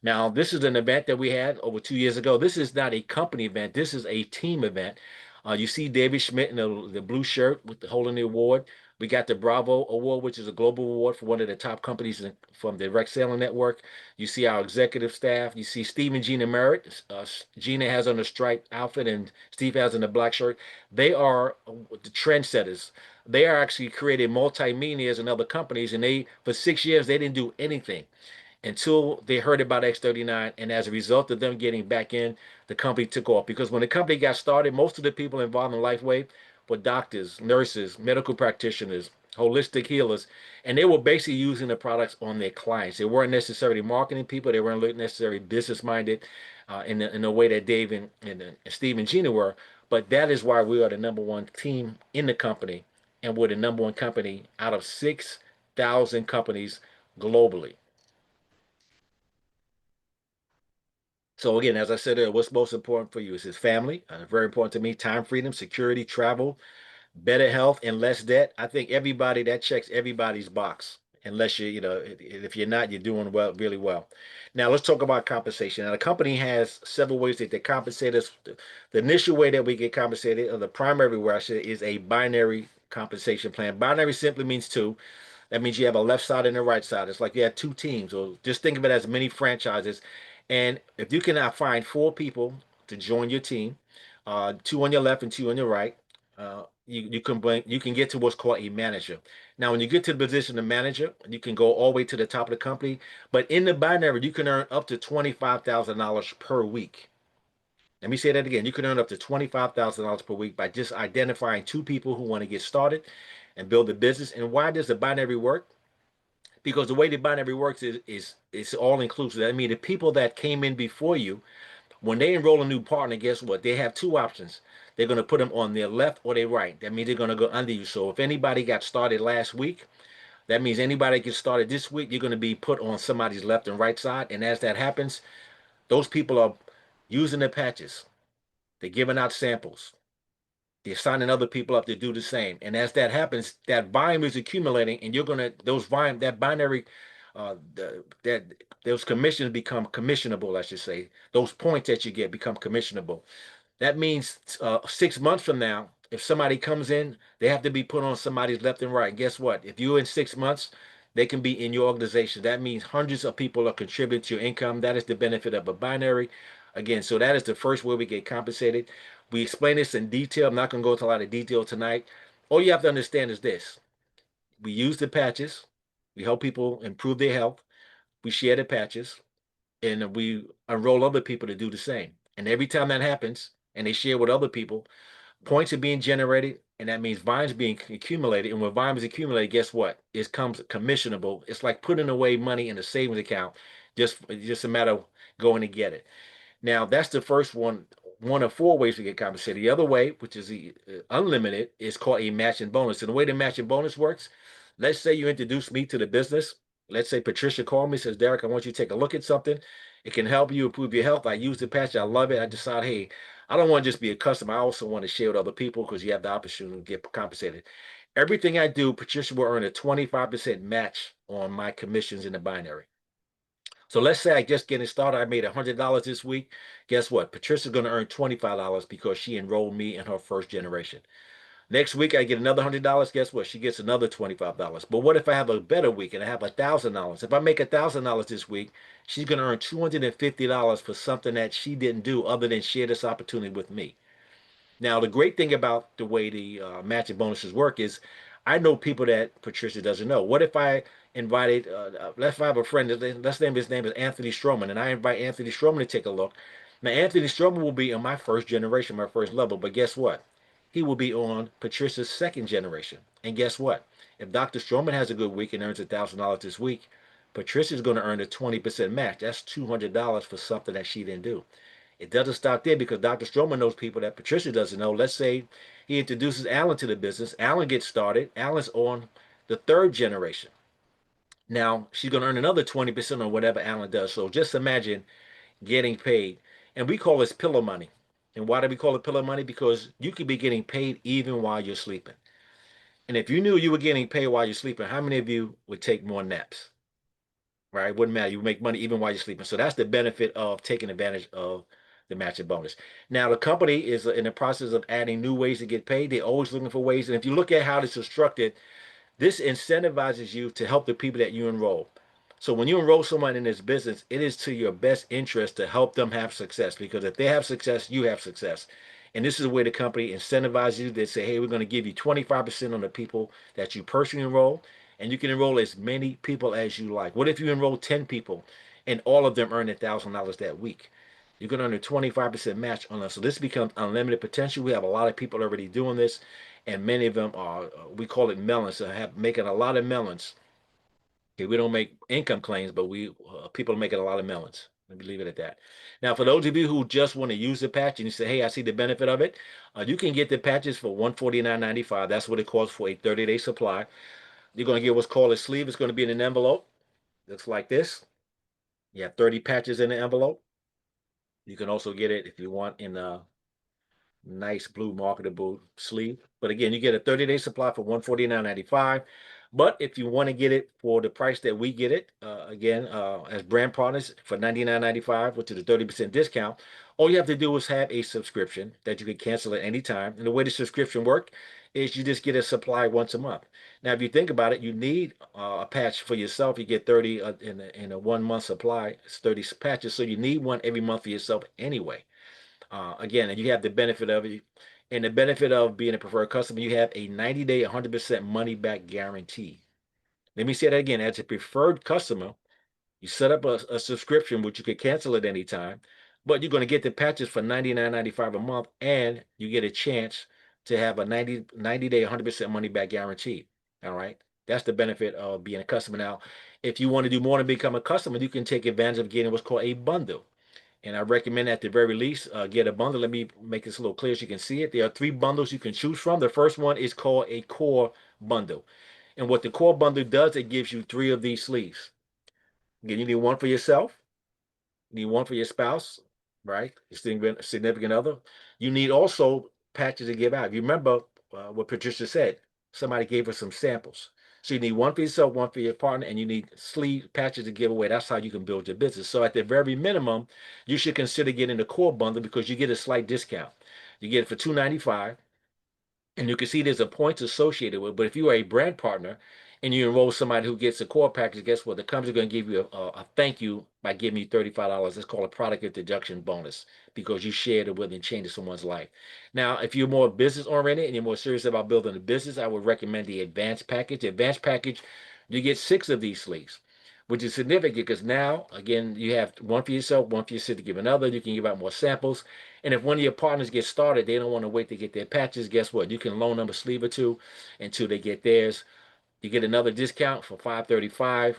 Now, this is an event that we had over 2 years ago. This is not a company event. This is a team event. You see David Schmidt in the blue shirt with holding the award. We got the Bravo Award, which is a global award for one of the top companies from the direct selling network. You see our executive staff. You see Steve and Gina Merritt. Gina has on a striped outfit and Steve has on a black shirt. They are the trendsetters. They are actually creating multi-millionaires in other companies, and for 6 years they didn't do anything until they heard about X39. And as a result of them getting back in, the company took off. Because when the company got started, most of the people involved in LifeWave were doctors, nurses, medical practitioners, holistic healers, and they were basically using the products on their clients. They weren't necessarily marketing people. They weren't necessarily business-minded in the way that Dave and Steve and Gina were. But that is why we are the #1 team in the company, and we're the #1 company out of 6,000 companies globally. So again, as I said earlier, what's most important for you is his family. Very important to me. Time freedom, security, travel, better health, and less debt. I think everybody that checks everybody's box. Unless if you're not, you're doing well, really well. Now let's talk about compensation. Now the company has several ways that they compensate us. The initial way that we get compensated, or the primary way I should, is a binary compensation plan. Binary simply means two. That means you have a left side and a right side. It's like you have two teams, or just think of it as many franchises. And if you can find 4 people to join your team, 2 on your left and 2 on your right, you can get to what's called a manager. Now, when you get to the position of manager, you can go all the way to the top of the company. But in the binary, you can earn up to $25,000 per week. Let me say that again. You can earn up to $25,000 per week by just identifying 2 people who want to get started and build a business. And why does the binary work? Because the way the binary works is it's all inclusive. I mean, the people that came in before you, when they enroll a new partner, guess what? They have 2 options. They're going to put them on their left or their right. That means they're going to go under you. So if anybody got started last week, that means anybody gets started this week, you're going to be put on somebody's left and right side. And as that happens, those people are using the patches. They're giving out samples. They're signing other people up to do the same. And as that happens, that volume is accumulating, and you're gonna that binary that those commissions become commissionable, I should say. Those points that you get become commissionable. That means 6 months from now, if somebody comes in, they have to be put on somebody's left and right. And guess what? If you're in 6 months, they can be in your organization. That means hundreds of people are contributing to your income. That is the benefit of a binary. Again, so that is the first way we get compensated. We explain this in detail. I'm not going to go into a lot of detail tonight. All you have to understand is this. We use the patches. We help people improve their health. We share the patches, and we enroll other people to do the same. And every time that happens, and they share with other people, points are being generated, and that means volumes being accumulated. And when volumes accumulate, guess what? It comes commissionable. It's like putting away money in a savings account. Just a matter of going to get it. Now, that's the first one of 4 ways to get compensated. The other way, which is the unlimited, is called a matching bonus. And the way the matching bonus works, let's say you introduce me to the business. Let's say Patricia called me, says, Derek, I want you to take a look at something. It can help you improve your health. I use the patch. I love it. I decide, hey, I don't want to just be a customer. I also want to share with other people because you have the opportunity to get compensated. Everything I do, Patricia will earn a 25% match on my commissions in the binary. So let's say I just getting started, I made $100 this week. Guess what? Patricia's going to earn $25 because she enrolled me in her first generation. Next week, I get another $100. Guess what? She gets another $25. But what if I have a better week and I have $1,000? If I make $1,000 this week, she's going to earn $250 for something that she didn't do other than share this opportunity with me. Now, the great thing about the way the matching bonuses work is I know people that Patricia doesn't know. What if I invited, let's say I have a friend, let's name his name is Anthony Stroman, and I invite Anthony Stroman to take a look. Now, Anthony Stroman will be on my first generation, my first level, but guess what? He will be on Patricia's second generation. And guess what? If Dr. Stroman has a good week and earns $1,000 this week, Patricia's going to earn a 20% match. That's $200 for something that she didn't do. It doesn't stop there because Dr. Stroman knows people that Patricia doesn't know. Let's say he introduces Alan to the business. Alan gets started. Alan's on the third generation. Now, she's going to earn another 20% on whatever Alan does. So just imagine getting paid. And we call this pillow money. And why do we call it pillow money? Because you could be getting paid even while you're sleeping. And if you knew you were getting paid while you're sleeping, how many of you would take more naps? Right? Wouldn't matter. You make money even while you're sleeping. So that's the benefit of taking advantage of the matching bonus. Now, the company is in the process of adding new ways to get paid. They're always looking for ways. And if you look at how this is structured, this incentivizes you to help the people that you enroll. So when you enroll someone in this business, it is to your best interest to help them have success, because if they have success, you have success. And this is the way the company incentivizes you. They say, hey, we're going to give you 25% on the people that you personally enroll, and you can enroll as many people as you like. What if you enroll 10 people and all of them earn $1,000 that week? You're going to earn a 25% match on us. So this becomes unlimited potential. We have a lot of people already doing this, and many of them are, we call it melons, so have making a lot of melons. Okay, we don't make income claims, but people are making a lot of melons. Let me leave it at that. Now, for those of you who just want to use the patch and you say, hey, I see the benefit of it, you can get the patches for $149.95. That's what it costs for a 30-day supply. You're going to get what's called a sleeve. It's going to be in an envelope. Looks like this. You have 30 patches in the envelope. You can also get it if you want in a nice blue marketable sleeve. But again, you get a 30-day supply for $149.95. But if you want to get it for the price that we get it, again, as brand partners for $99.95, which is a 30% discount, all you have to do is have a subscription that you can cancel at any time. And the way the subscription works is you just get a supply once a month. Now, if you think about it, you need a patch for yourself. You get 30 in a 1 month supply. It's 30 patches, so you need one every month for yourself anyway. Again, and you have the benefit of it. And the benefit of being a preferred customer, you have a 90-day, 100% money back guarantee. Let me say that again. As a preferred customer, you set up a subscription, which you could cancel at any time, but you're going to get the patches for $99.95 a month, and you get a chance to have a 90-day, 100% money back guarantee. All right. That's the benefit of being a customer. Now, if you want to do more than become a customer, you can take advantage of getting what's called a bundle. And I recommend at the very least, get a bundle. Let me make this a little clear so you can see it. There are 3 bundles you can choose from. The first one is called a core bundle. And what the core bundle does, it gives you 3 of these sleeves. Again, you need one for yourself. You need one for your spouse, right? Your significant other. You need also patches to give out. You remember what Patricia said. Somebody gave us some samples. So you need one for yourself, one for your partner, and you need sleeve patches to give away. That's how you can build your business. So at the very minimum, you should consider getting the core bundle because you get a slight discount. You get it for $295, and you can see there's a points associated with it. But if you are a brand partner and you enroll somebody who gets a core package, guess what? The company's going to give you a thank you by giving you $35. It's called a product introduction bonus because you shared it with and changed someone's life. Now, if you're more business oriented and you're more serious about building a business, I would recommend the advanced package. The advanced package, you get 6 of these sleeves, which is significant because now, again, you have one for yourself, one for your to give another. You can give out more samples. And if one of your partners gets started, they don't want to wait to get their patches. Guess what? You can loan them a sleeve or 2 until they get theirs. You get another discount for $535.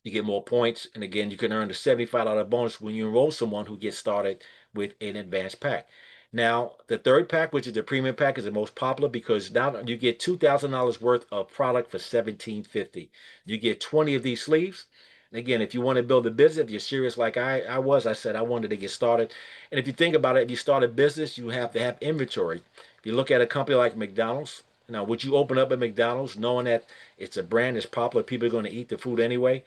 You get more points. And again, you can earn a $75 bonus when you enroll someone who gets started with an advanced pack. Now, the third pack, which is the premium pack, is the most popular because now you get $2,000 worth of product for $1,750. You get 20 of these sleeves. And again, if you want to build a business, if you're serious like I was, I said I wanted to get started. And if you think about it, if you start a business, you have to have inventory. If you look at a company like McDonald's, now would you open up a McDonald's knowing that it's a brand that's popular, people are going to eat the food anyway,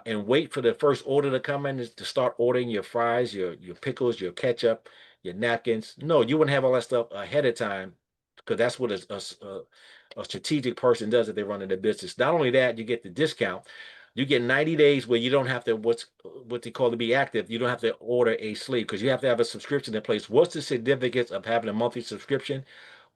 and wait for the first order to come in to start ordering your fries, your pickles, your ketchup, your napkins? No, you wouldn't have all that stuff ahead of time, because that's what a strategic person does if they're running a business. Not only that, you get the discount. You get 90 days where you don't have to, what they call to be active. You don't have to order a sleeve because you have to have a subscription in place. What's the significance of having a monthly subscription?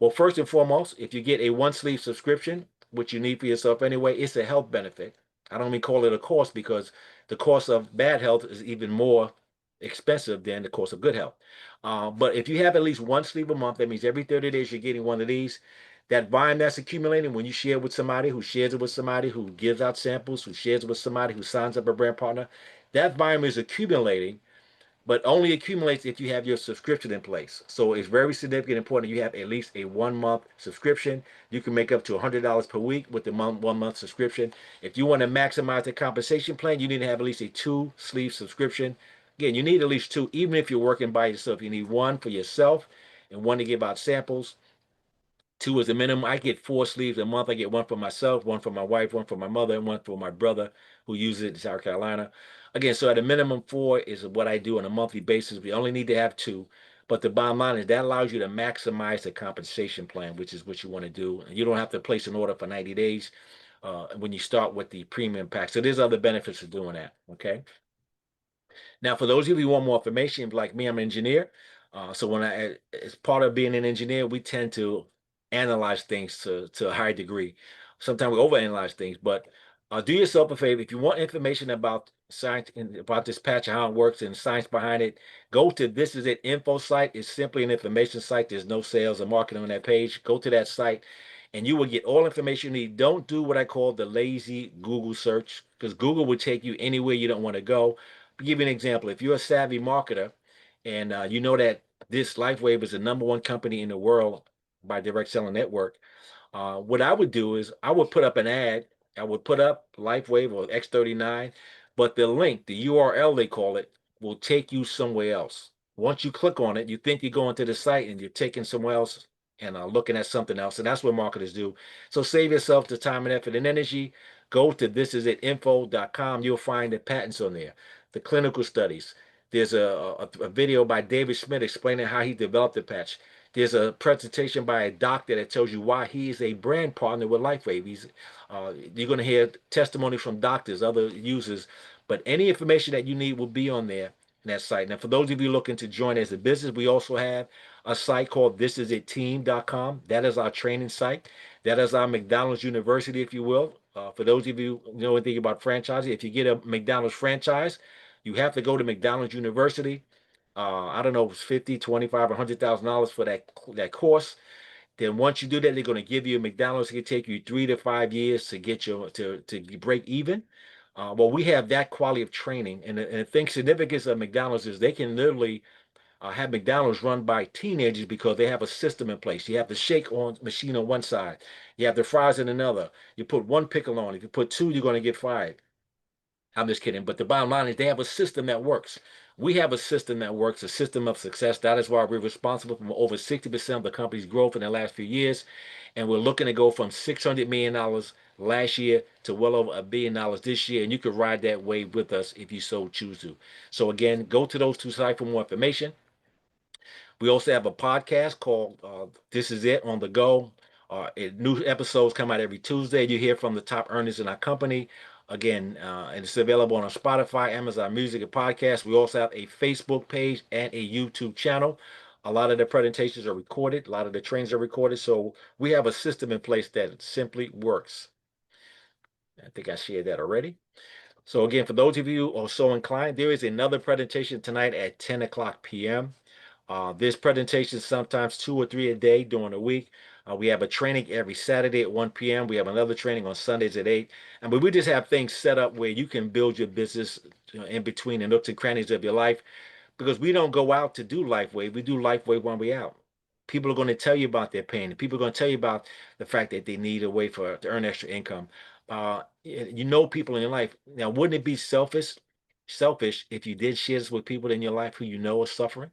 Well, first and foremost, if you get a one sleeve subscription, which you need for yourself anyway, it's a health benefit. I don't mean call it a cost, because the cost of bad health is even more expensive than the cost of good health. But if you have at least one sleeve a month, that means every 30 days you're getting one of these. That volume that's accumulating, when you share with somebody who shares it with somebody who gives out samples, who shares it with somebody who signs up a brand partner, that volume is accumulating, but only accumulates if you have your subscription in place. So it's very significant and important you have at least a 1 month subscription. You can make up to $100 per week with the 1 month subscription. If you want to maximize the compensation plan, you need to have at least a 2 sleeve subscription. Again, you need at least 2, even if you're working by yourself. You need 1 for yourself and 1 to give out samples. 2 is the minimum. I get 4 sleeves a month. I get 1 for myself, 1 for my wife, 1 for my mother, and 1 for my brother who uses it in South Carolina. Again, so at a minimum 4 is what I do on a monthly basis. We only need to have 2. But the bottom line is that allows you to maximize the compensation plan, which is what you want to do. And you don't have to place an order for 90 days when you start with the premium pack. So there's other benefits of doing that. Okay. Now, for those of you who want more information, like me, I'm an engineer. So as part of being an engineer, we tend to analyze things to a high degree. Sometimes we overanalyze things, but do yourself a favor. If you want information about science and about this patch and how it works and science behind it, go to This Is It info site. It's simply an information site. There's no sales or marketing on that page. Go to that site and you will get all information you need. Don't do what I call the lazy Google search, because Google will take you anywhere you don't want to go. To give you an example, if you're a savvy marketer and you know that this LifeWave is the #1 company in the world by direct selling network, what I would do is I would put up an ad. I would put up LifeWave or X39, but the link, the URL they call it, will take you somewhere else. Once you click on it, you think you're going to the site and you're taking somewhere else and looking at something else. And that's what marketers do. So save yourself the time and effort and energy. Go to thisisitinfo.com. You'll find the patents on there, the clinical studies. There's a video by David Smith explaining how he developed the patch. There's a presentation by a doctor that tells you why he is a brand partner with LifeWave. You're going to hear testimony from doctors, other users, but any information that you need will be on there in that site. Now, for those of you looking to join as a business, we also have a site called thisisitteam.com. That is our training site. That is our McDonald's University, if you will. For those of you who know anything about franchising, if you get a McDonald's franchise, you have to go to McDonald's University. I don't know if it's 50, 25, or $100,000 for that course. Then once you do that, they're going to give you a McDonald's. It can take you 3 to 5 years to get to break even. Well, we have that quality of training, and the thing significance of McDonald's is they can literally have McDonald's run by teenagers because they have a system in place. You have the shake on machine on one side, you have the fries in another. You put 1 pickle on. If you put 2, you're going to get fired. I'm just kidding. But the bottom line is they have a system that works. We have a system that works, a system of success. That is why we're responsible for over 60% of the company's growth in the last few years. And we're looking to go from $600 million last year to well over $1 billion this year. And you can ride that wave with us if you so choose to. So again, go to those 2 sites for more information. We also have a podcast called This Is It on the Go. New episodes come out every Tuesday. You hear from the top earners in our company. Again, and it's available on Spotify, Amazon Music, and podcasts. We also have a Facebook page and a YouTube channel. A lot of the presentations are recorded. A lot of the trainings are recorded. So we have a system in place that simply works. I think I shared that already. So again, for those of you who are so inclined, there is another presentation tonight at 10 o'clock p.m. This presentation sometimes 2 or 3 a day during the week. We have a training every Saturday at 1 p.m. We have another training on Sundays at 8. And we just have things set up where you can build your business in between the nooks and crannies of your life, because we don't go out to do LifeWave. We do LifeWave when we're out. People are going to tell you about their pain. People are going to tell you about the fact that they need a way to earn extra income. you know people in your life. Now, wouldn't it be selfish if you did share this with people in your life who you know are suffering?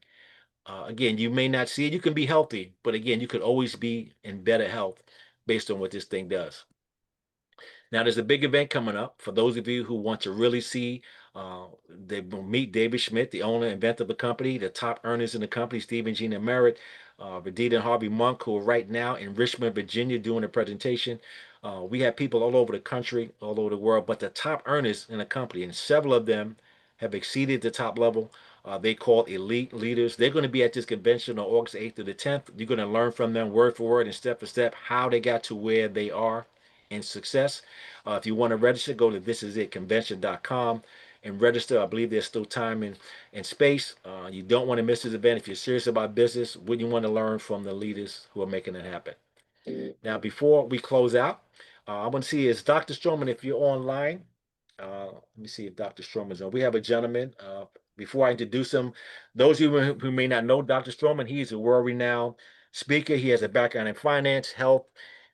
Again, you may not see it. You can be healthy, but again, you could always be in better health based on what this thing does. Now, there's a big event coming up for those of you who want to really see. They will meet David Schmidt, the owner and inventor of the company, the top earners in the company, Stephen Gina Merritt, Vidita and Harvey Monk, who are right now in Richmond, Virginia, doing a presentation. We have people all over the country, all over the world, but the top earners in the company, and several of them have exceeded the top level. They call elite leaders. They're going to be at this convention on August 8th to the 10th. You're going to learn from them word for word and step for step how they got to where they are in success. If you want to register, go to thisisitconvention.com and register. I believe there's still time and space. You don't want to miss this event. If you're serious about business, wouldn't you want to learn from the leaders who are making it happen? Now, before we close out, I want to see is Dr. Stroman, if you're online. Let me see if Dr. Stroman's on. We have a gentleman. Before I introduce him, those of you who may not know Dr. Stroman, he is a world-renowned speaker. He has a background in finance, health.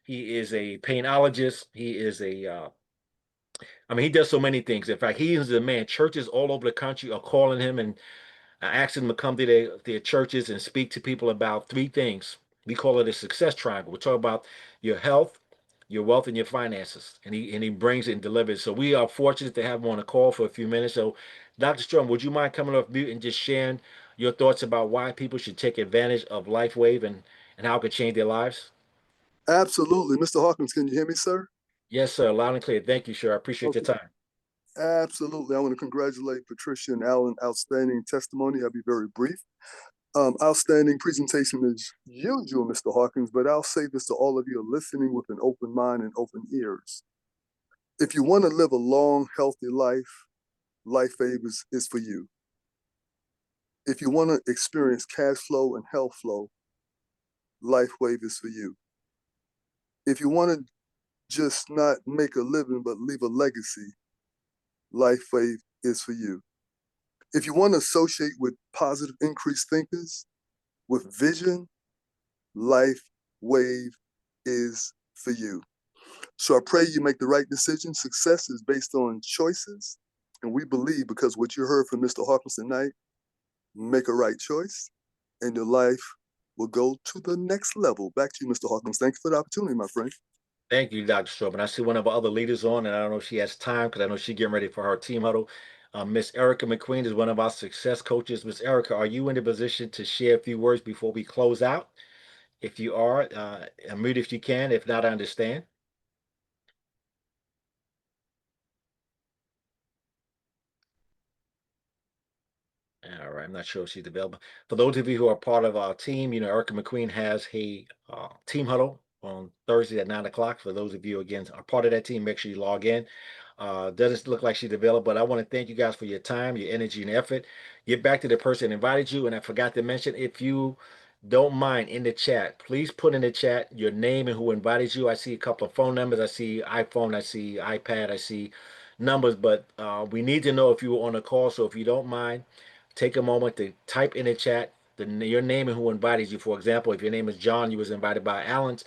He is a painologist. He is I mean, he does so many things. In fact, he is a man. Churches all over the country are calling him and asking him to come to their churches and speak to people about three things. We call it a success triangle. We talk about your health, your wealth, and your finances. And he brings it and delivers. So we are fortunate to have him on a call for a few minutes. So, Dr. Strum, would you mind coming off mute and just sharing your thoughts about why people should take advantage of LifeWave and how it could change their lives? Absolutely. Mr. Hawkins, can you hear me, sir? Yes, sir. Loud and clear. Thank you, sir. I appreciate your Okay. time. Absolutely. I want to congratulate Patricia and Alan. Outstanding testimony. I'll be very brief. Outstanding presentation as usual, Mr. Hawkins, but I'll say this to all of you listening with an open mind and open ears. If you want to live a long, healthy life, LifeWave is for you. If you want to experience cash flow and health flow, LifeWave is for you. If you want to just not make a living but leave a legacy, LifeWave is for you. If you want to associate with positive increased thinkers with vision, LifeWave is for you. So I pray you make the right decision. Success is based on choices. And we believe, because what you heard from Mr. Hawkins tonight, make a right choice and your life will go to the next level. Back to you, Mr. Hawkins. Thank you for the opportunity, my friend. Thank you, Dr. Strobin. I see one of our other leaders on, and I don't know if she has time because I know she's getting ready for her team huddle. Miss Erica McQueen is one of our success coaches. Miss Erica, are you in a position to share a few words before we close out? If you are, unmute if you can. If not, I understand. All right, I'm not sure if she's available. For those of you who are part of our team, you know, Erica McQueen has a team huddle on Thursday at 9 o'clock. For those of you, again, are part of that team, make sure you log in. Doesn't look like she's available, but I want to thank you guys for your time, your energy, and effort. Get back to the person that invited you. And I forgot to mention, if you don't mind in the chat, please put in the chat your name and who invited you. I see a couple of phone numbers. I see iPhone, I see iPad, I see numbers, but we need to know if you were on a call. So if you don't mind, take a moment to type in the chat your name and who invited you. For example, if your name is John, you was invited by Alan.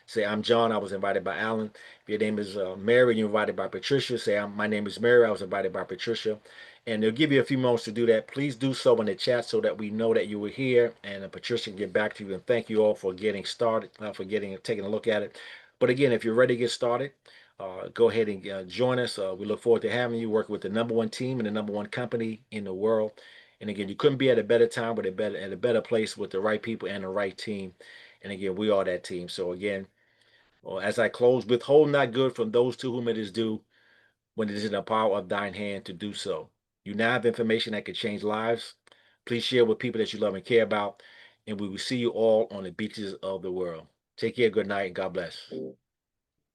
Say, I'm John, I was invited by Alan. If your name is Mary, you're invited by Patricia. Say, my name is Mary, I was invited by Patricia. And they'll give you a few moments to do that. Please do so in the chat so that we know that you were here, and Patricia can get back to you. And thank you all for getting started, for taking a look at it. But again, if you're ready to get started, go ahead and join us. We look forward to having you work with the #1 team and the #1 company in the world. And again, you couldn't be at a better time, but at a better place with the right people and the right team. And again, we are that team. So again, well, as I close, withhold not good from those to whom it is due, when it is in the power of thine hand to do so. You now have information that can change lives. Please share with people that you love and care about. And we will see you all on the beaches of the world. Take care, good night, and God bless.